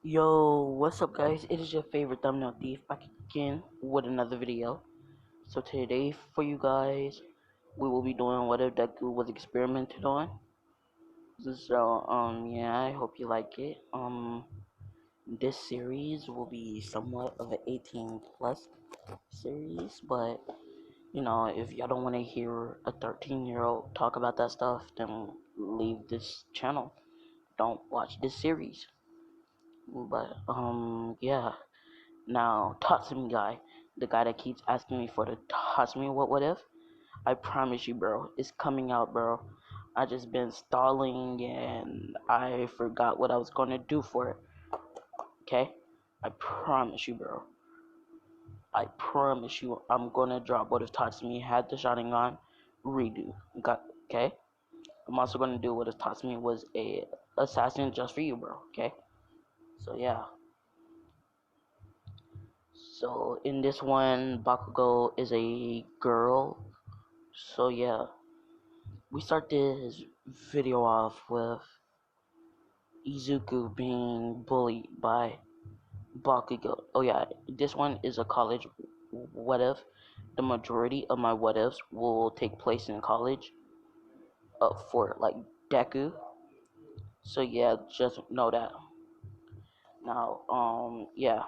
Yo, what's up guys? It is your favorite thumbnail thief back again with another video. So today for you guys, we will be doing what if Deku was experimented on. So yeah, I hope you like it. This series will be somewhat of an 18 plus series, but you know, if y'all don't want to hear a 13-year-old talk about that stuff, then leave this channel. Don't watch this series. But yeah. Now, talk to me, guy. The guy that keeps asking me for the talk to me what if? I promise you, bro, it's coming out, bro. I just been stalling and I forgot what I was gonna do for it. Okay? I promise you, bro. I promise you, I'm gonna drop what if Tatsumi had the Sharingan redo. Got okay? I'm also gonna do what if Tatsumi was a assassin just for you, bro. Okay? So yeah. So in this one, Bakugo is a girl. So yeah, we start this video off with Izuku being bullied by Bakugo. Oh yeah, this one is a college what if. The majority of my what ifs will take place in college for like Deku. So yeah, just know that. Now, yeah.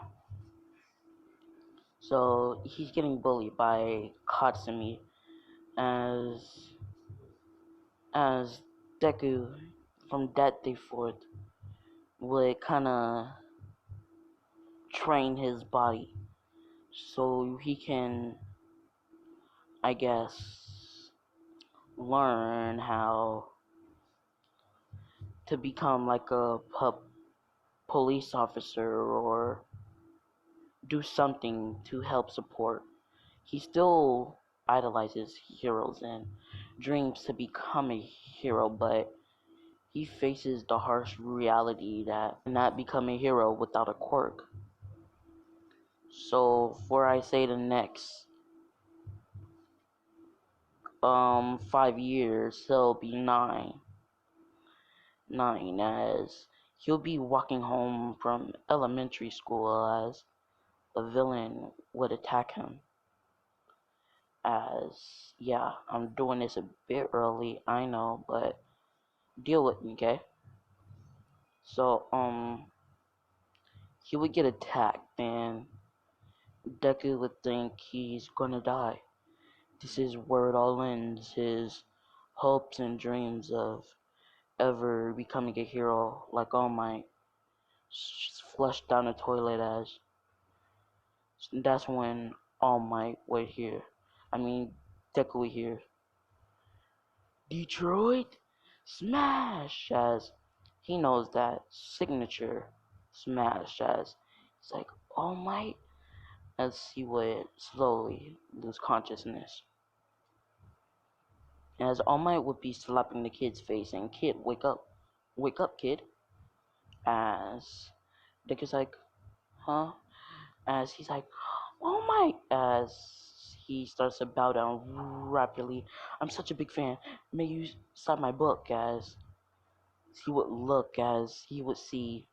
So he's getting bullied by Katsumi as as Deku from that day forth would kind of train his body so he can, I guess, learn how to become like a police officer or do something to help support. He still idolizes heroes and dreams to become a hero, but he faces the harsh reality that not become a hero without a quirk. So for I say the next 5 years, he'll be nine, as he'll be walking home from elementary school as a villain would attack him. As yeah, I'm doing this a bit early, I know, but deal with me, okay? So he would get attacked and Deku would think he's gonna die. This is where it all ends, his hopes and dreams of ever becoming a hero like All Might flushed down the toilet. As that's when All Might would hear, I mean Deku would hear, Detroit smash, as he knows that signature smash, as it's like All Might, as he would slowly lose consciousness. As All Might would be slapping the kid's face and kid, wake up kid, as Deku's like, huh? As he's like, oh my, as he starts to bow down rapidly. I'm such a big fan. May you sign my book. As he would look, as he would see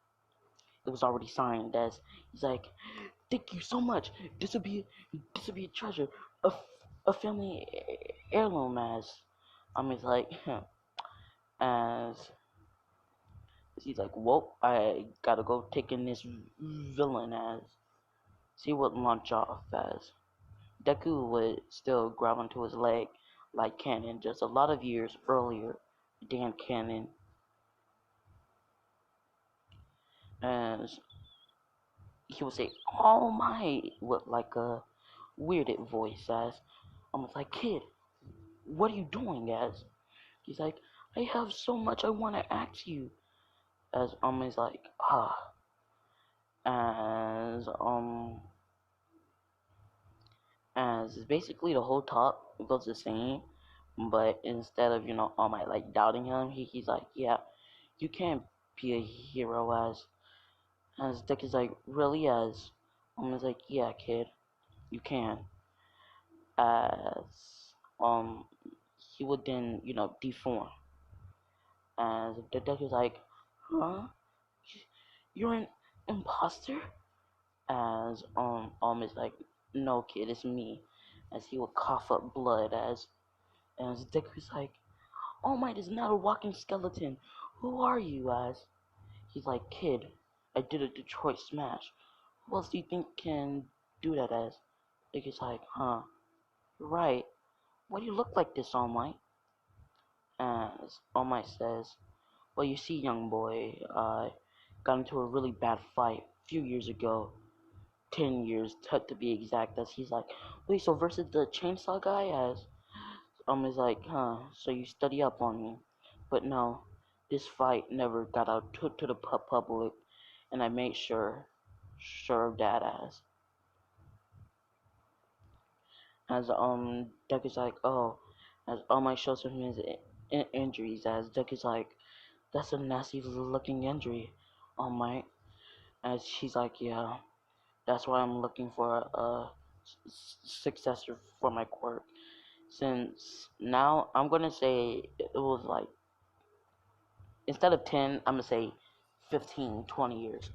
it was already signed. As he's like, thank you so much. This would be a treasure, a, a family heirloom. As he's like, as he's like, whoa, I gotta go take in this villain. As he would launch off. As Deku would still grab onto his leg like Cannon just a lot of years earlier than Cannon, as he would say, "Oh my," with like a weirded voice, as almost like, "Kid, what are you doing?" As he's like, "I have so much I want to ask you." As is like, ah, as as basically the whole talk goes the same, but instead of All Might like doubting him, he's like, yeah, you can't be a hero. As Dick is like, really? As is like, yeah, kid, you can. As he would then deform. As the Dick is like, huh? You're in. imposter? As is like, no kid, it's me. As he would cough up blood as Deku's like, All Might is not a walking skeleton. Who are you? As he's like, kid, I did a Detroit smash. Who else do you think can do that? As Deku's like, huh, right. Why do you look like this, All Might? As All Might says, well, you see, young boy, I got into a really bad fight a few years ago. 10 years to be exact. As he's like, wait, so versus the chainsaw guy? As is like, huh, so you study up on me. But no, this fight never got out to the public, and I made sure of that. As Duck is like, oh, as All Might shows him his injuries. As Duck is like, that's a nasty looking injury, All Might. As she's like, yeah, that's why I'm looking for a successor for my quirk. Since now, I'm gonna say it was like, instead of 10, I'm gonna say 15, 20 years.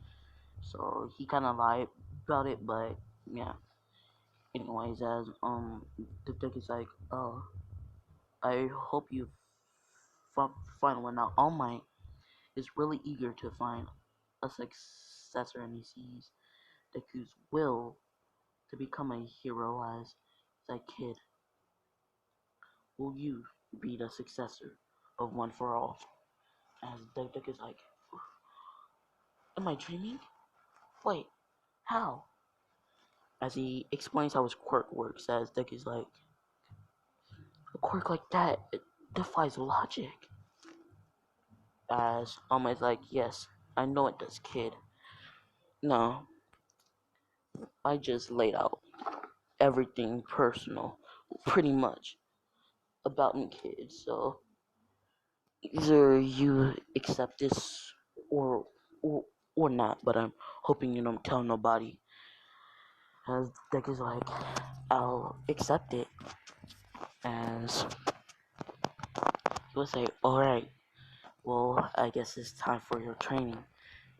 So he kind of lied about it, but yeah. Anyways, as the dick is like, oh, I hope you find one. Now, All Might is really eager to find a successor, and he sees Deku's will to become a hero. As he's like, kid, will you be the successor of One for All? As Deku is like, am I dreaming? Wait, how? As he explains how his quirk works, as Deku's like, a quirk like that, it defies logic. As Almighty's like, yes, I know it does, kid. No, I just laid out everything personal, pretty much, about me, kid. So either you accept this or or or not. But I'm hoping you don't tell nobody. As Deku's like, I'll accept it. As he will say, alright, well, I guess it's time for your training.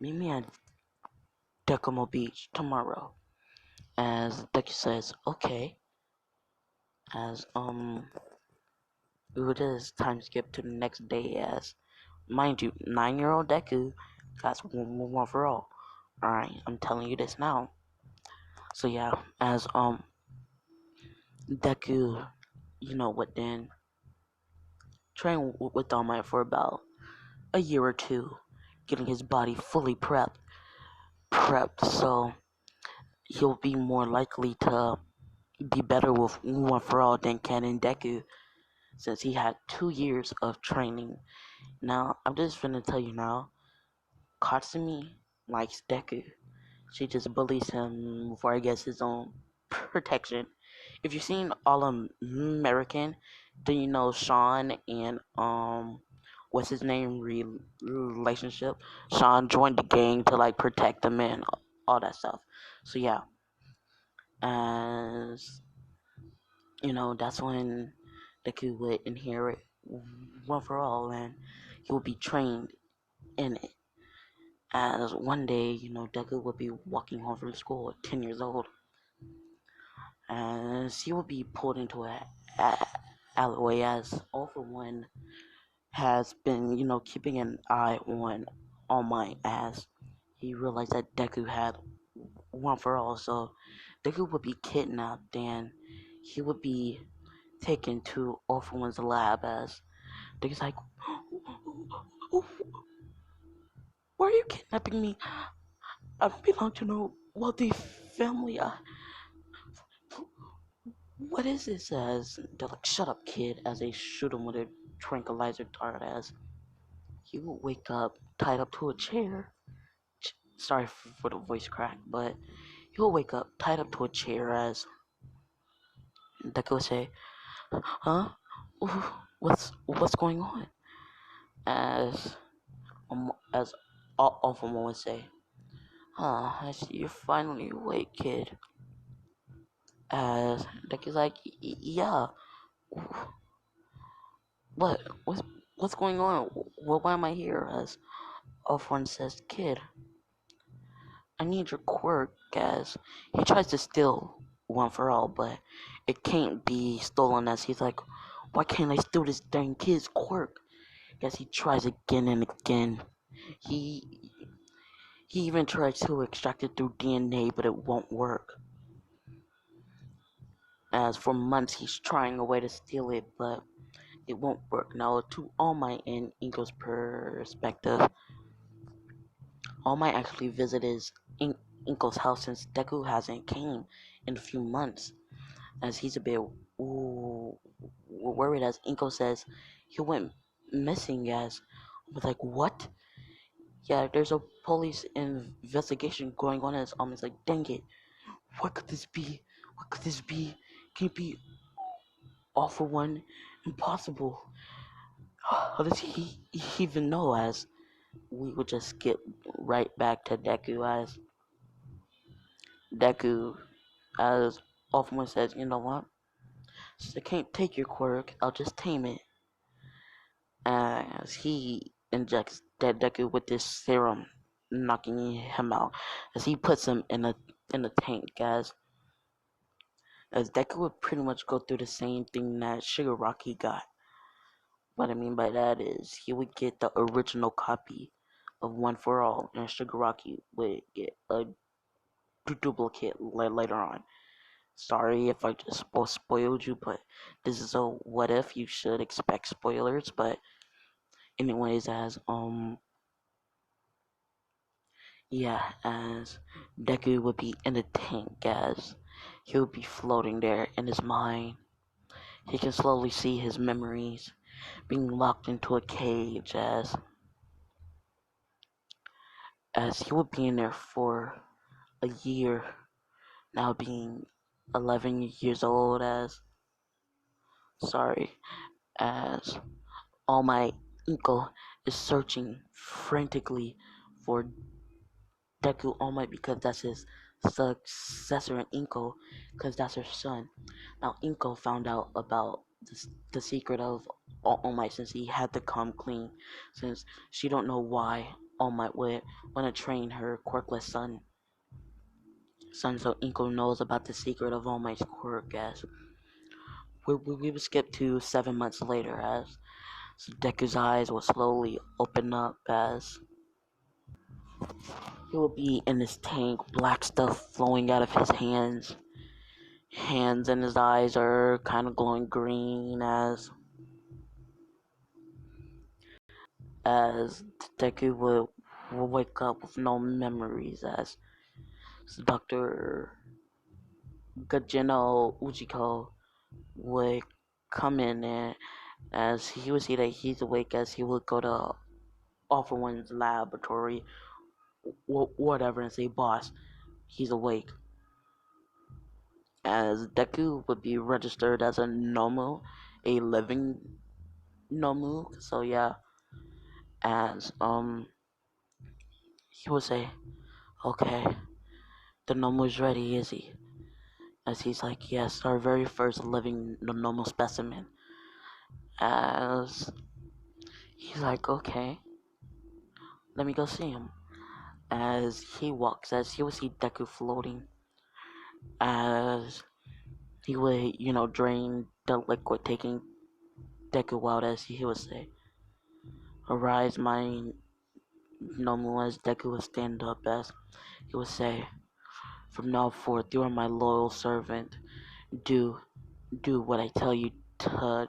Meet me at Decamo Beach tomorrow. As Deku says, okay. As we would just time skip to the next day. As mind you, 9-year-old Deku got one for all. Alright, I'm telling you this now. So yeah, as Deku, you know what, then train with All Might for about a year or two, getting his body fully prepped, so he'll be more likely to be better with One for All than Canon Deku, since he had 2 years of training. Now, I'm just gonna tell you now, Katsumi likes Deku. She just bullies him for, I guess, his own protection. If you've seen All American, then you know Sean and what's his name relationship. Sean joined the gang to like protect the men, all that stuff. So yeah, as you know, that's when Deku would inherit One for All, and he would be trained in it. As one day, you know, Deku would be walking home from school at 10 years old, and he would be pulled into a alleyway. As All for One has been, you know, keeping an eye on All Might, as he realized that Deku had One for All. So Deku would be kidnapped, and he would be taken to All for One's lab. As Deku's like, why are you kidnapping me? I don't belong to no wealthy family. What is this? As they're like, shut up, kid. As they shoot him with a tranquilizer dart. As he will wake up tied up to a chair. Sorry for the voice crack, but he will wake up tied up to a chair. As Deku will say, huh? What's going on? As Awful would say, huh? I see you're finally awake, kid. As Deku's like, yeah. What? What's going on? Why am I here? As Alphonse says, kid, I need your quirk, as he tries to steal One for All, but it can't be stolen, as he's like, why can't I steal this dang kid's quirk? As he tries again and again. He he even tries to extract it through DNA, but it won't work. As for months he's trying a way to steal it, but it won't work. Now, to All Might and Inko's perspective, All Might actually visited Inko's house since Deku hasn't came in a few months, as he's a bit worried, as Inko says he went missing. As I was like, what? Yeah, there's a police investigation going on. As almost like, dang it, what could this be? What could this be? Can it be All for One? Impossible. How does he even know? As we would just skip right back to Deku, as Deku, as Ultimate says, you know what? Since I can't take your quirk, I'll just tame it. As he injects Deku with this serum, knocking him out. As he puts him in a tank, as Deku would pretty much go through the same thing that Shigaraki got. What I mean by that is he would get the original copy of One for All, and Shigaraki would get a duplicate later on. Sorry if I just spoiled you, but this is a what if. You should expect spoilers, but anyways, as yeah, as Deku would be in the tank, as he would be floating there in his mind. He can slowly see his memories being locked into a cage, as he would be in there for a year, now being 11 years old. As sorry, as All Might Inko is searching frantically for Deku All Might, because that's his successor, in Inko, because that's her son. Now Inko found out about the secret of All Might, since he had to come clean, since she don't know why All Might would want to train her quirkless son. So Inko knows about the secret of All Might's quirk. As we would skip to 7 months later, as so Deku's eyes will slowly open up, as he will be in this tank, black stuff flowing out of his hands, and his eyes are kind of glowing green, as Deku will wake up with no memories, as Dr. Gajino Ujiko would come in, and as he would see that he's awake, as he would go to All for One's laboratory, whatever, and say, boss, he's awake. As Deku would be registered as a Nomu, a living Nomu. So yeah, as he would say, okay, the Nomu's ready, is he? As he's like, yes, our very first living Nomu specimen. As he's like, okay, let me go see him. As he walks, as he would see Deku floating, as he would, drain the liquid, taking Deku out, as he would say, arise, my Nomu. As Deku would stand up, as he would say, from now forth, you are my loyal servant. Do do what I tell you to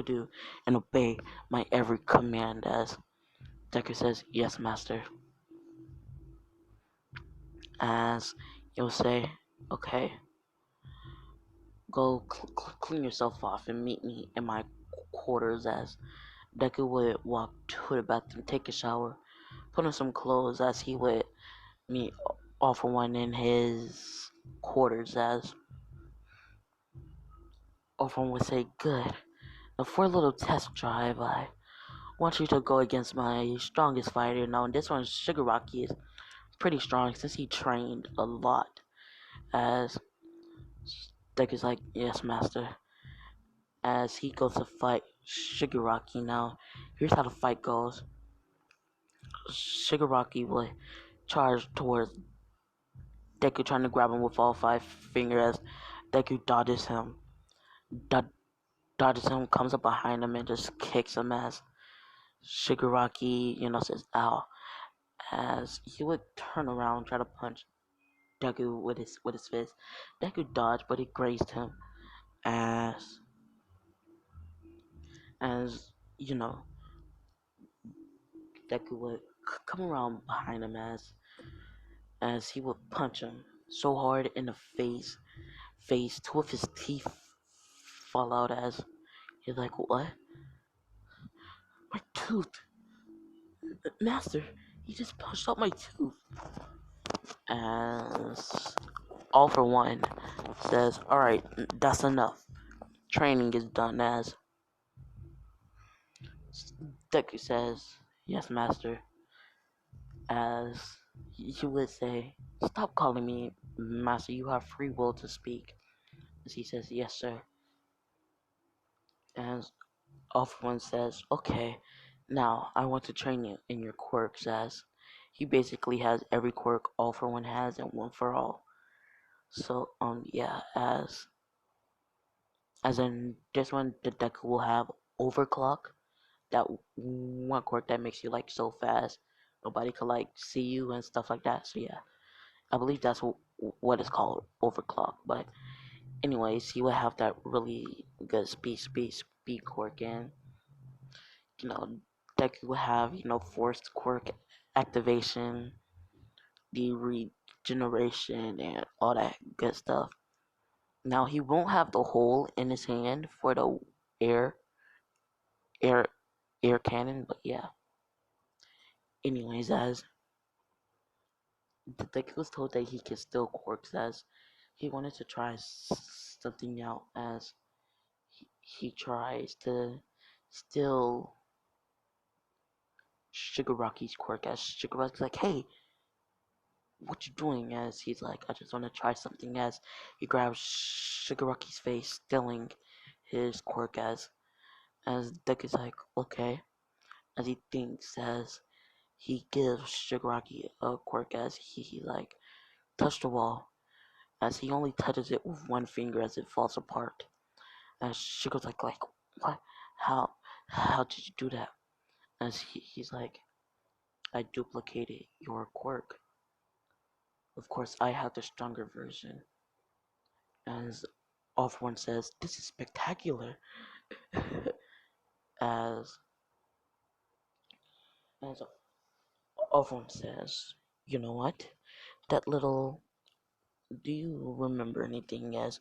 do, and obey my every command. As Deku says, yes, master. As he'll say, okay, go clean yourself off and meet me in my quarters. As Deku would walk to the bathroom, take a shower, put on some clothes, as he would meet All for One in his quarters. As All for One would say, good. Now for a little test drive, I want you to go against my strongest fighter. Now, this one, Shigaraki, is pretty strong since he trained a lot. As Deku's like, yes, master. As he goes to fight Shigaraki. Now, here's how the fight goes. Shigaraki will charge towards Deku trying to grab him with all five fingers as Deku dodges him. Dodges him, comes up behind him and just kicks him as Shigaraki, says ow. As he would turn around, try to punch Deku with his fist. Deku dodged, but he grazed him as as you know Deku would come around behind him as he would punch him so hard in the face two of his teeth fall out as he's like, what? My tooth, master, he just punched out my tooth. As All For One says, alright, that's enough. Training is done. As Deku says, yes, master. As he would say, stop calling me master, you have free will to speak. As he says, yes, sir. As All For One says, okay, now I want to train you in your quirks. As he basically has every quirk All For One has and One For All. So, yeah, as in this one, the Deku will have Overclock, that one quirk that makes you like so fast nobody could like see you and stuff like that. So yeah, I believe that's what it's called, overclock. But anyways, he would have that really good speed quirk, and you know Deku would have forced quirk activation, the regeneration, and all that good stuff. Now he won't have the hole in his hand for the air air air cannon, but yeah. Anyways, as Deku was told that he could still quirks, as he wanted to try something out, as he tries to steal Shigaraki's quirk, as Shigaraki's like, hey, what you doing? As he's like, I just want to try something, as he grabs Shigaraki's face, stealing his quirk, as Deku's like, okay, as he thinks, as he gives Shigaraki a quirk, as he like, touch the wall, as he only touches it with one finger as it falls apart. And she goes like what? How did you do that? As he's like, I duplicated your quirk. Of course, I have the stronger version. As Off One says, this is spectacular. as as Off One says, you know what? That little. Do you remember anything? As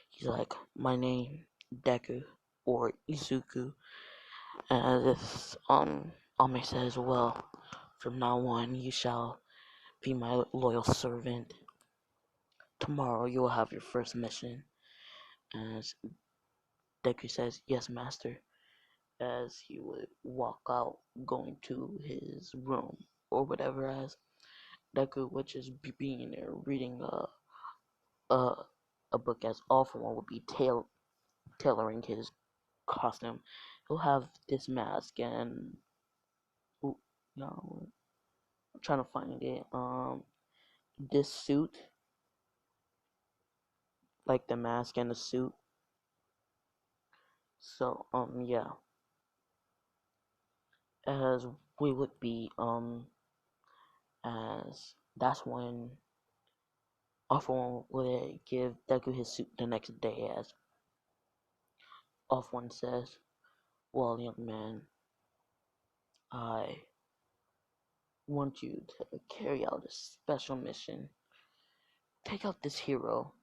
he's like, my name Deku or Izuku. As Ame says, well, from now on you shall be my loyal servant. Tomorrow you will have your first mission. As Deku says, yes, master. As he would walk out, going to his room or whatever. As Deku would just be being there reading a a book. As All For One would be tailoring his costume. He'll have this mask and ooh, no, I'm trying to find it. This suit, like the mask and the suit. So yeah, as we would be as that's when Off One would give Deku his suit the next day. As Off One says, well, young man, I want you to carry out a special mission. Take out this hero,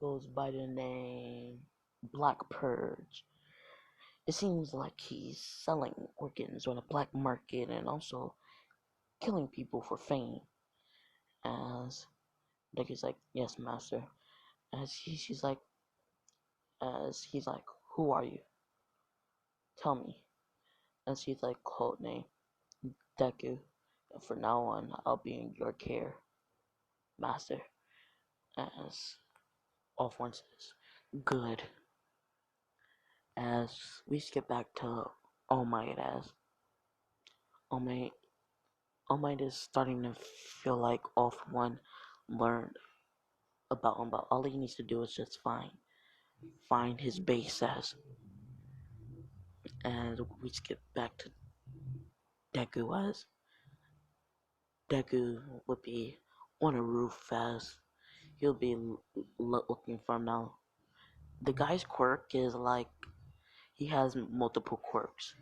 goes by the name Black Purge. It seems like he's selling organs on a black market and also killing people for fame. As Deku's like, yes, master. She's like, as he's like, who are you? Tell me. And she's like, code name Deku. And from now on, I'll be in your care, master. As Off One says, good. As we skip back to All Might, as All Might All Might is starting to feel like All For One learned about him, but all he needs to do is just find his base and we skip back to Deku as Deku would be on a roof as he'll be looking for him now. The guy's quirk is like he has multiple quirks.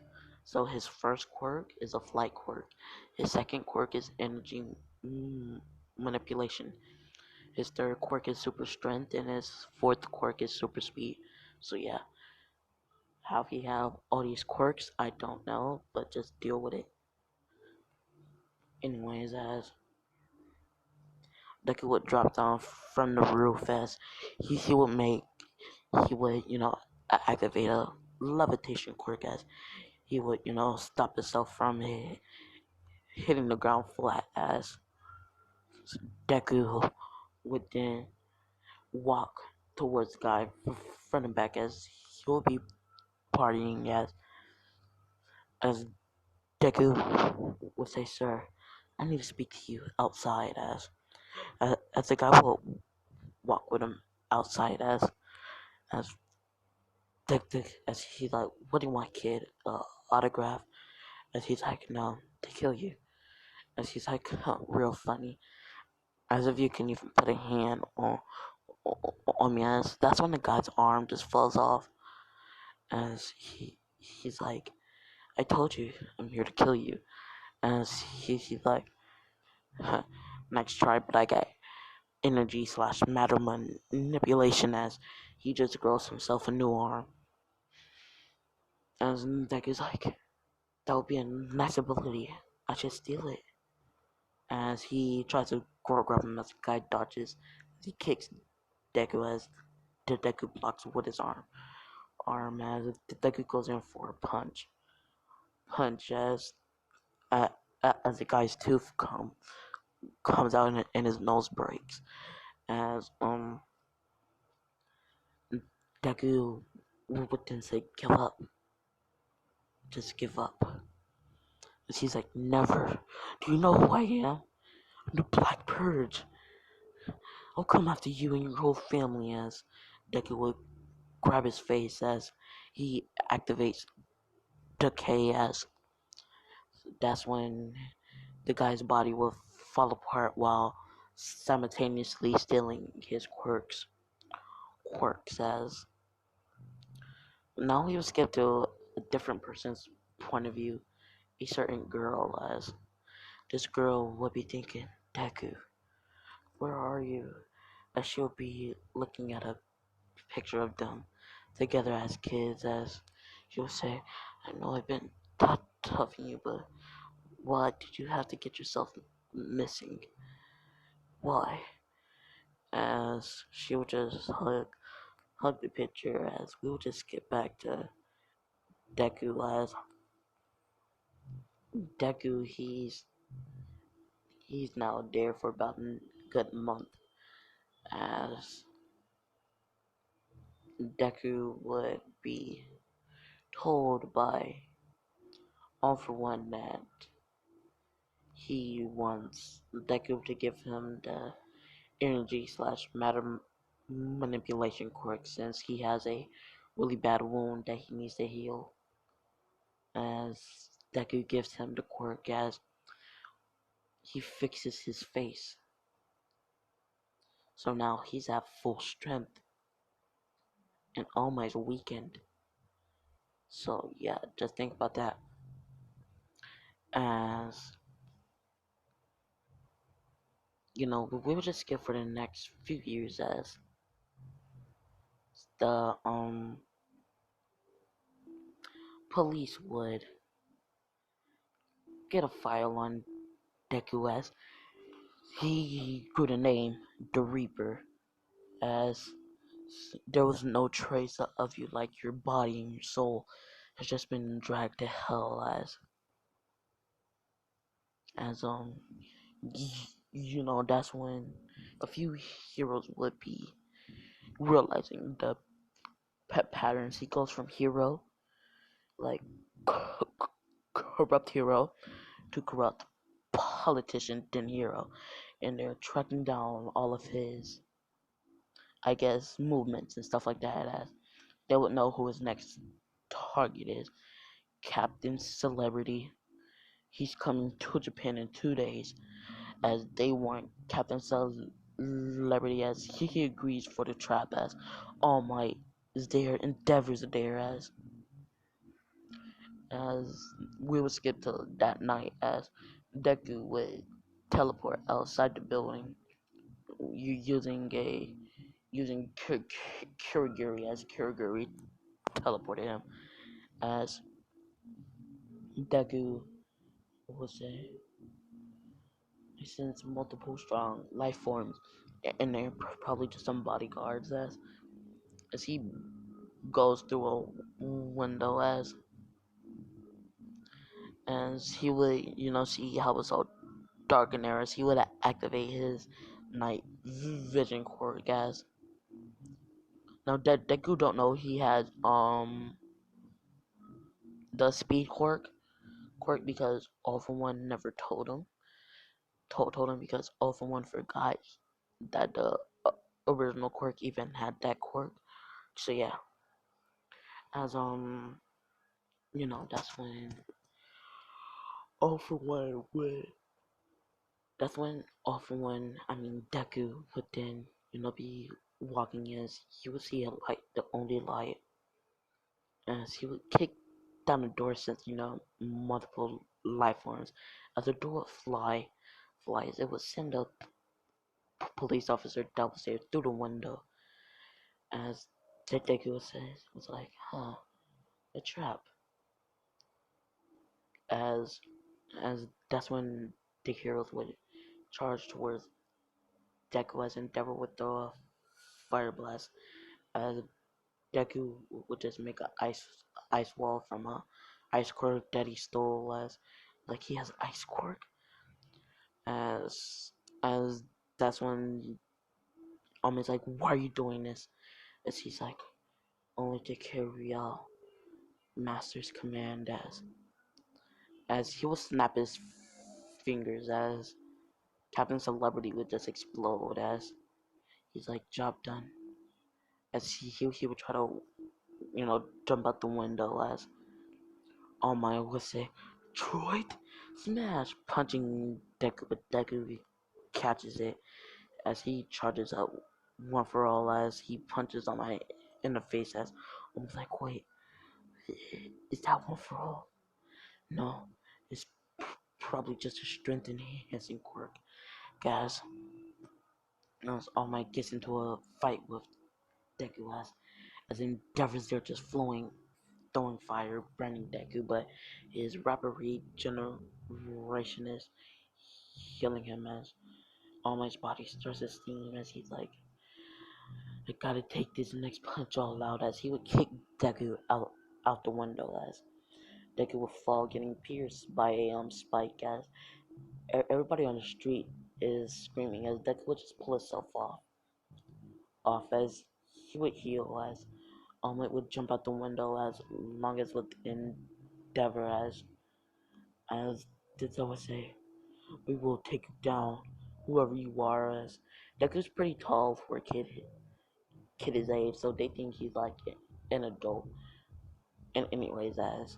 So his first quirk is a flight quirk. His second quirk is energy mm, manipulation. His third quirk is super strength, and his fourth quirk is super speed. So yeah, how he have all these quirks, I don't know, but just deal with it. Anyways, as Deku would drop down from the roof, as he would make he would activate a levitation quirk, as he would stop himself from hitting the ground flat, as Deku would then walk towards the guy front and back, as he will be partying, as Deku would say, "Sir, I need to speak to you outside," as the guy will walk with him outside, as as he's like, "What do you want, kid? Autograph?" As he's like, "No, to kill you." As he's like, real funny. As if you can even put a hand on me. As that's when the guy's arm just falls off. As he's like, "I told you, I'm here to kill you." As he's like, huh, "Next try," but I got energy slash matter manipulation, as he just grows himself a new arm. As Deku's like, "That would be a nice ability. I should steal it." As he tries to grab him, as the guy dodges, he kicks Deku, as the Deku blocks with his arm, as the Deku goes in for a punch, uh, as the guy's tooth comes out and his nose breaks, as Deku would then say, "Give up, just give up." As he's like, "Never. Do you know who I am? I'm the Black Purge. I'll come after you and your whole family." As Deku would grab his face, as he activates decay, as that's when the guy's body will fall apart while simultaneously stealing his quirks, as now we will skip to a different person's point of view, a certain girl, as this girl would be thinking, "Deku, where are you?" As she'll be looking at a picture of them together as kids, as she'll say, "I know I've been toughing you, but why did you have to get yourself missing? Why?" As she would just hug the picture, as we will just skip back to Deku, as Deku he's now there for about a good month, as Deku would be told by All For One that he wants Deku to give him the energy slash matter manipulation quirk, since he has a really bad wound that he needs to heal. As Deku gives him the quirk, as he fixes his face, so now he's at full strength and All Might's weakened. So yeah, just think about that. As we will just skip for the next few years, as the police would get a file on Deku, as he grew the name the Reaper, as there was no trace of you, like your body and your soul has just been dragged to hell, as that's when a few heroes would be realizing the patterns. He goes from hero, like corrupt hero, to corrupt politician De Niro, and they're tracking down all of his, I guess, movements and stuff like that, as they would know who his next target is. Captain Celebrity. He's coming to Japan in 2 days, as they want Captain Celebrity, as he agrees for the trap, as All Might is there, Endeavor's there, as we would skip to that night, as Deku would teleport outside the building using Kurigiri, as Kurigiri teleported him, as Deku was say he sends multiple strong life forms, and they're probably just some bodyguards, as he goes through a window, as he would, see how it's all dark in there, as he would activate his night vision quirk, as now Deku don't know he has the speed quirk, because All For One never told him, because All For One forgot that the original quirk even had that quirk. So yeah, as that's when All For One would that's when All For One, I mean Deku, would then be walking, as he would see a light, the only light, as he would kick down the door, since multiple life forms, as the door would flies, it would send a police officer that was there through the window, as Deku says, was like, huh, a trap, as that's when the heroes would charge towards Deku, as Endeavor would throw a fire blast, as Deku would just make a ice wall from a ice quirk that he stole, as like he has ice quirk, as as that's when is like, why are you doing this? As he's like, only to carry out master's command, as he will snap his fingers, as Captain Celebrity would just explode, as he's like, job done, as he would try to jump out the window, as All Might would say, Detroit smash, punching Deku, but Deku catches it, as he charges up One For All, as he punches All Might in the face, as almost like, wait, is that One For All? No, it's probably just a strength enhancing quirk, guys. As All Might gets into a fight with Deku, as Endeavor's there just throwing fire, burning Deku, but his rapid regeneration is healing him, as All Might's body starts to steam, as he's like, I gotta take this next punch all out, as he would kick Deku out the window, as Deku would fall, getting pierced by a spike, as everybody on the street is screaming, as Deku would just pull himself off, as he would heal, as All Might would jump out the window, as long as with Endeavor, as did someone say, we will take you down, whoever you are, as Deku's pretty tall for a kid his age, so they think he's like an adult. And anyways, as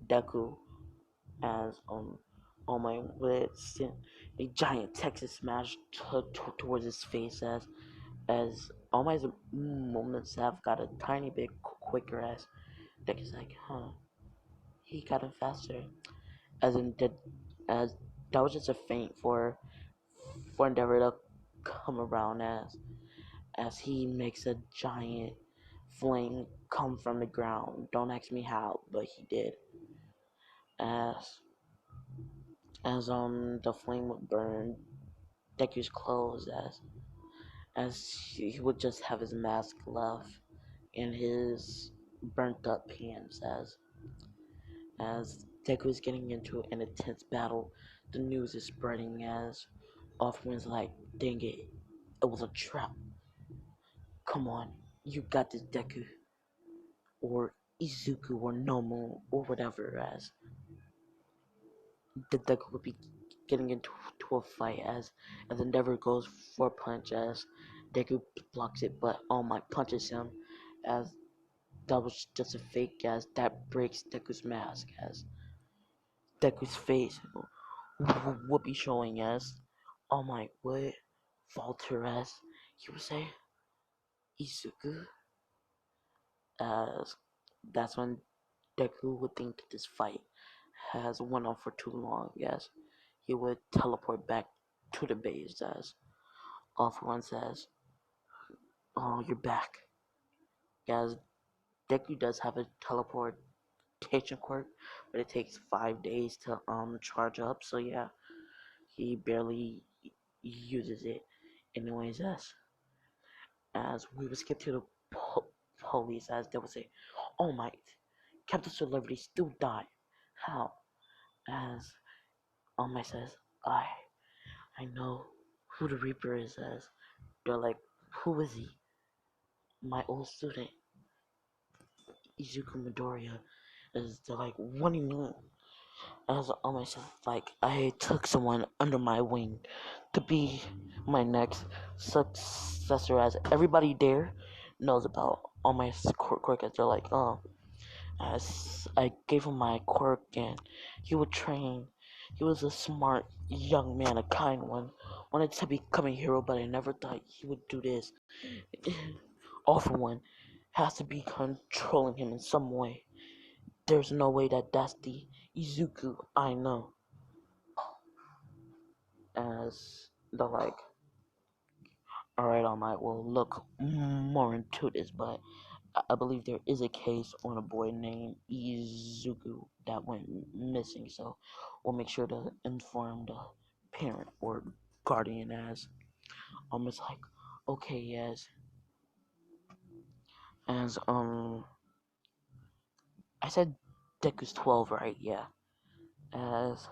Deku, as All Might would send a giant Texas smash towards his face, as All Might's moments have got a tiny bit quicker, as Deku's like, huh, he got him faster, as in as that was just a feint for Endeavor to come around, as he makes a giant flame come from the ground. Don't ask me how, but he did. As the flame would burn Deku's clothes, as he would just have his mask left and his burnt up pants, as Deku is getting into an intense battle. The news is spreading, as Offwind's like, dang it, it was a trap. Come on, you got this, Deku, or Izuku, or Nomu, or whatever, as the Deku would be getting into a fight as Endeavor goes for a punch as Deku blocks it, but All Might punches him as that was just a fake as that breaks Deku's mask as Deku's face would be showing as All Might would falter as he would say Izuku as that's when Deku would think this fight has went on for too long as he would teleport back to the base as All For One says, "Oh, you're back." As Deku does have a teleportation quirk, but it takes 5 days to charge up. So yeah, he barely uses it. Anyways, as we would skip to the police, as they would say, "Oh my, Captain Celebrity still died. How?" As All Might says, I know who the Reaper is." As they're like, "Who is he?" "My old student, Izuku Midoriya." As they're like, "What do you mean?" As All Might says, like, "I took someone under my wing to be my next successor." As everybody there knows about All Might's quirk, as they're like, as I gave him my quirk and he would train. He was a smart young man, a kind one. Wanted to become a hero, but I never thought he would do this. All For One has to be controlling him in some way. There's no way that that's the Izuku I know. As they're like, "Alright, All Might, we'll look more into this, but I believe there is a case on a boy named Izuku that went missing, so we'll make sure to inform the parent or guardian." As almost like, "Okay, yes." As I said Deku's 12, right? Yeah. As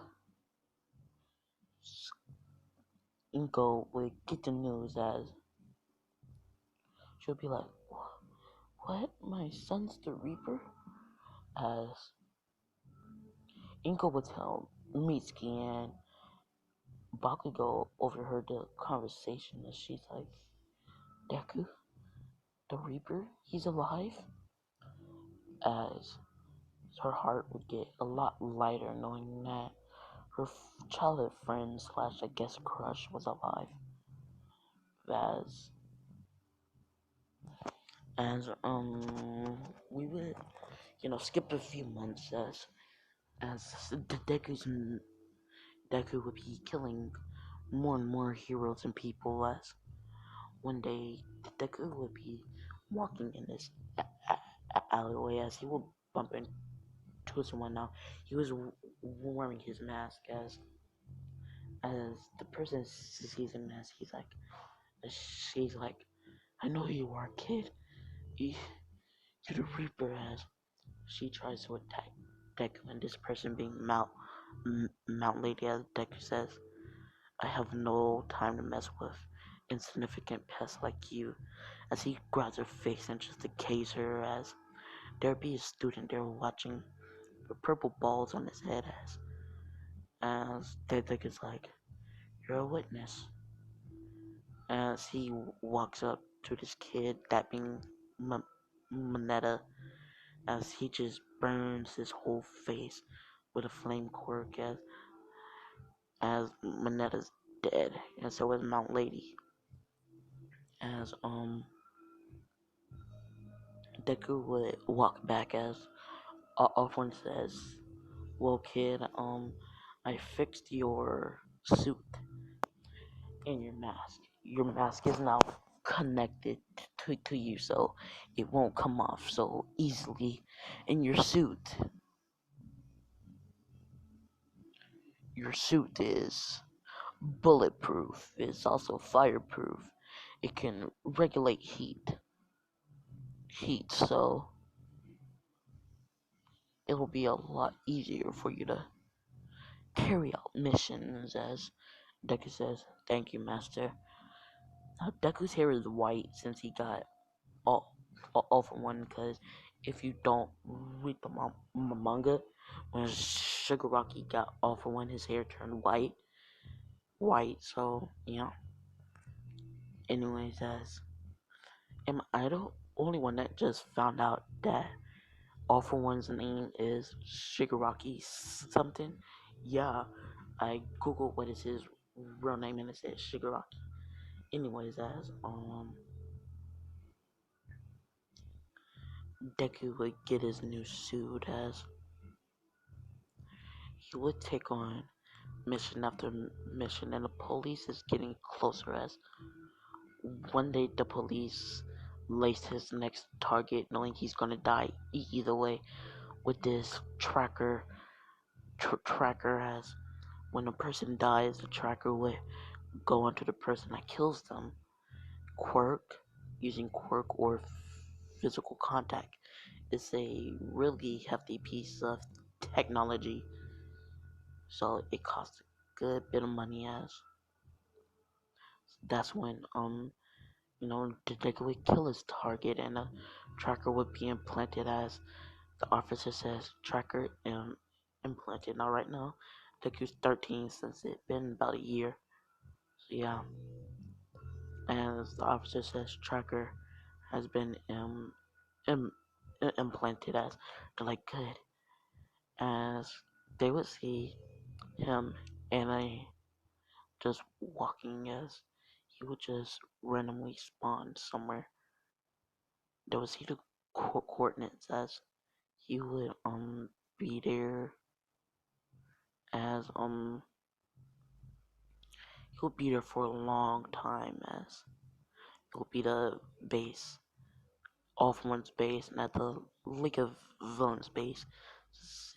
Inko would get the news, as she'll be like, "What? My son's the Reaper?" As Inko would tell Mitsuki, and Bakugo overheard the conversation, and she's like, "Deku, the Reaper, he's alive?" As her heart would get a lot lighter knowing that her childhood friend slash I guess crush was alive. As we would skip a few months as Deku would be killing more and more heroes and people. As one day Deku would be walking in this alleyway as he would bump into someone. Now he was wearing his mask. As the person sees him, as she's like, "I know who you are, kid. You're the Reaper." As she tries to attack Deku, and this person being Mount Lady, as Deku says, "I have no time to mess with insignificant pests like you." As he grabs her face and just decays her. As there be a student there watching the purple balls on his head. As Deku's like, "You're a witness." As he walks up to this kid, that being Moneta, as he just burns his whole face with a flame quirk, as Moneta's dead, and so is Mount Lady. As Deku would walk back, as Alphorn says, "Well, kid, I fixed your suit and your mask. Your mask is now connected to you, so it won't come off so easily. And your suit is bulletproof. It's also fireproof. It can regulate heat, so it'll be a lot easier for you to carry out missions." As Deku says, "Thank you, Master." Now, Deku's hair is white since he got all, all For One, because if you don't read the manga, when Shigaraki got All For One, his hair turned white, white, so yeah. Anyways, as am I the only one that just found out that All For One's name is Shigaraki something? Yeah, I googled what is his real name and it says Shigaraki. Anyways, as Deku would get his new suit, as he would take on mission after mission, and the police is getting closer. As one day the police laced his next target, knowing he's gonna die either way, with this tracker. As when a person dies, the tracker would go onto the person that kills them. Quirk, using quirk or physical contact, is a really hefty piece of technology, so it costs a good bit of money. As that's when the Deku would kill his target, and a tracker would be implanted. As the officer says, tracker implanted. Now right now Deku's 13 since it's been about a year, so yeah. As the officer says, tracker has been Im- implanted. As they're like, good. As they would see him and I just walking, as he would just randomly spawn somewhere. They would see the coordinates, as he would be there. As he'll be there for a long time. As he'll be the base, off one's base, and at the League of Villains base,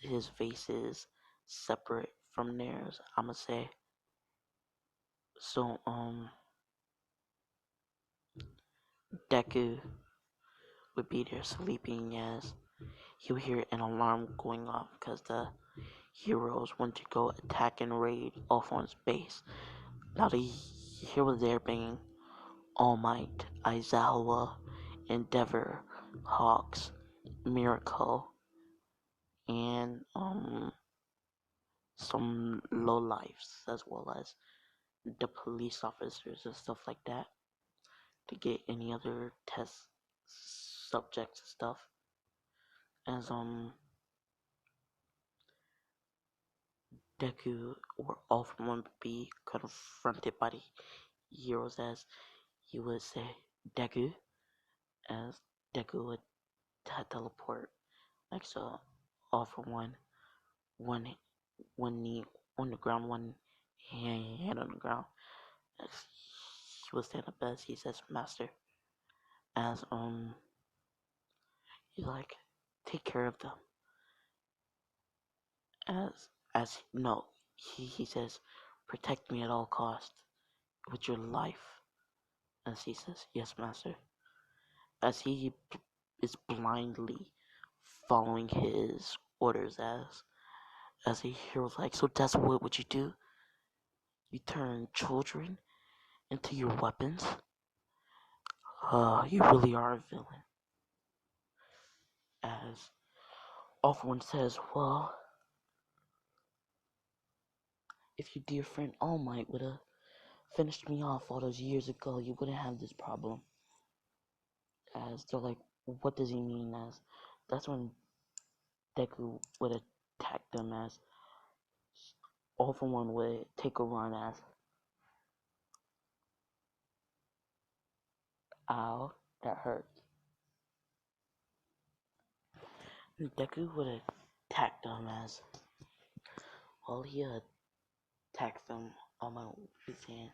his face is separate from theirs, I'ma say. So Deku would be there sleeping, as he'll hear an alarm going off because the heroes want to go attack and raid off one's base. Now the heroes there being All Might, Aizawa, Endeavor, Hawks, Miracle, and some low lives, as well as the police officers and stuff like that, to get any other test subjects and stuff. As Deku or All For One would be confronted by the heroes, as he would say Deku, as Deku would teleport next to All For One, one one knee on the ground, one hand on the ground. As he would stand up, as he says master, as he like, take care of them. As no, he says, protect me at all costs with your life. As he says, yes master. As he is blindly following his orders, as a hero, like, so that's what would you do? You turn children into your weapons? You really are a villain. As All For One says, well, if your dear friend All Might would have finished me off all those years ago, you wouldn't have this problem. As they're like, what does he mean? As that's when Deku would attack them, as All For One would take a run, as ow, that hurt. Deku would attack them, as well, he attacks them on my his hand.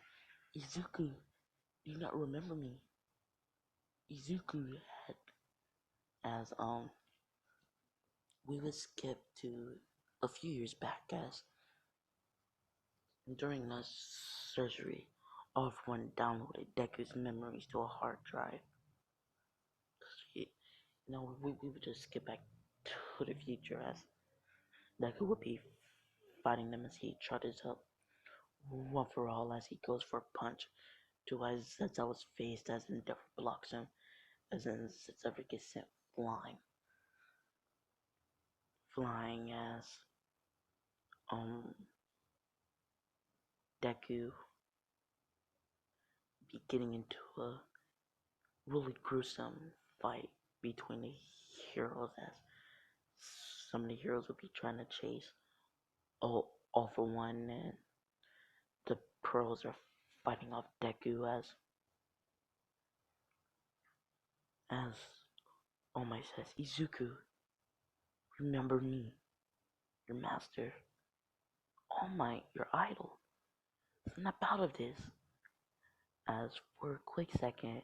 Izuku, do you not remember me? Izuku had, as we would skip to a few years back, as during the surgery, All For One downloaded Deku's memories to a hard drive. We would just skip back to the future, as Deku would be fighting them, as he charges up one for all, as he goes for a punch to Aizawa's face, as Endeavor blocks him, as Endeavor gets sent flying, as um Deku be getting into a really gruesome fight between the heroes, as some of the heroes will be trying to chase all for one, and the pros are fighting off Deku as All Might says, Izuku, remember me, your master. All Might, your idol. Snap out of this. As for a quick second,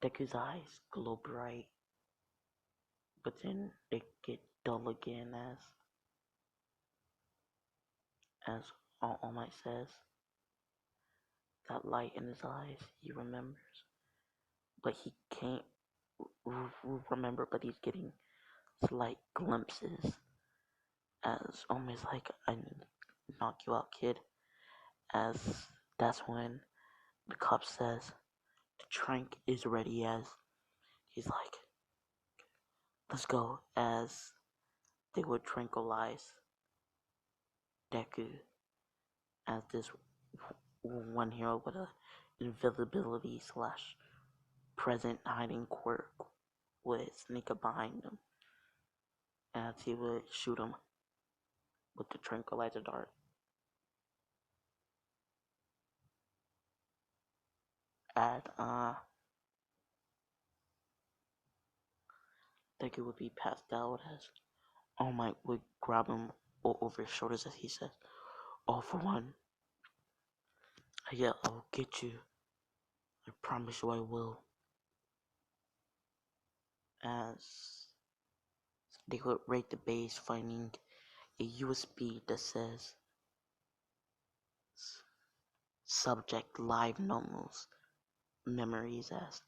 Deku's eyes glow bright, but then they get dull again as All Might says, that light in his eyes, he remembers, but he can't remember, but he's getting slight glimpses as almost like I knock you out, kid. As that's when the cop says the trank is ready. As he's like, let's go. As they would tranquilize Deku, as this one hero with a invisibility slash present hiding quirk would sneak up behind him, as he would shoot him with the tranquilizer dart. And Deku would be passed out as All Might would grab him over his shoulders as he says, all for one. Yeah, I'll get you. I promise you I will. As they would raid the base, finding a USB that says subject live normals memories, as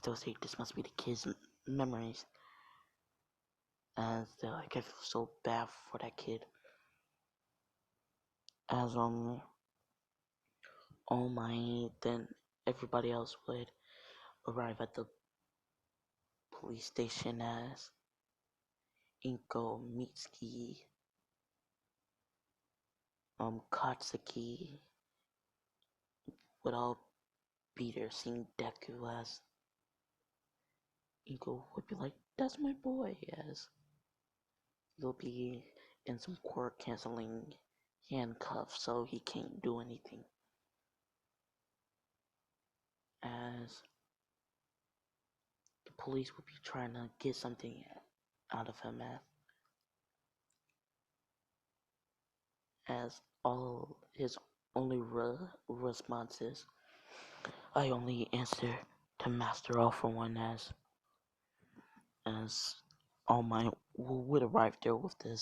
they'll say this must be the kid's memories. As they're like, I feel so bad for that kid. As All Might, then everybody else would arrive at the police station as Inko, Mitsuki, Katsuki would all be there seeing Deku, as Inko would be like, that's my boy, as he'll be in some quirk canceling handcuffs so he can't do anything. As the police would be trying to get something out of him, as all his only response is, I only answer to Master All for one, as All Might would arrive there with this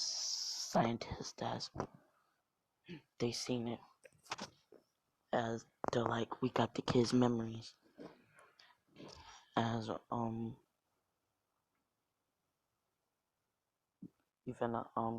scientist, as they seen it, as they're like, we got the kid's memories, as even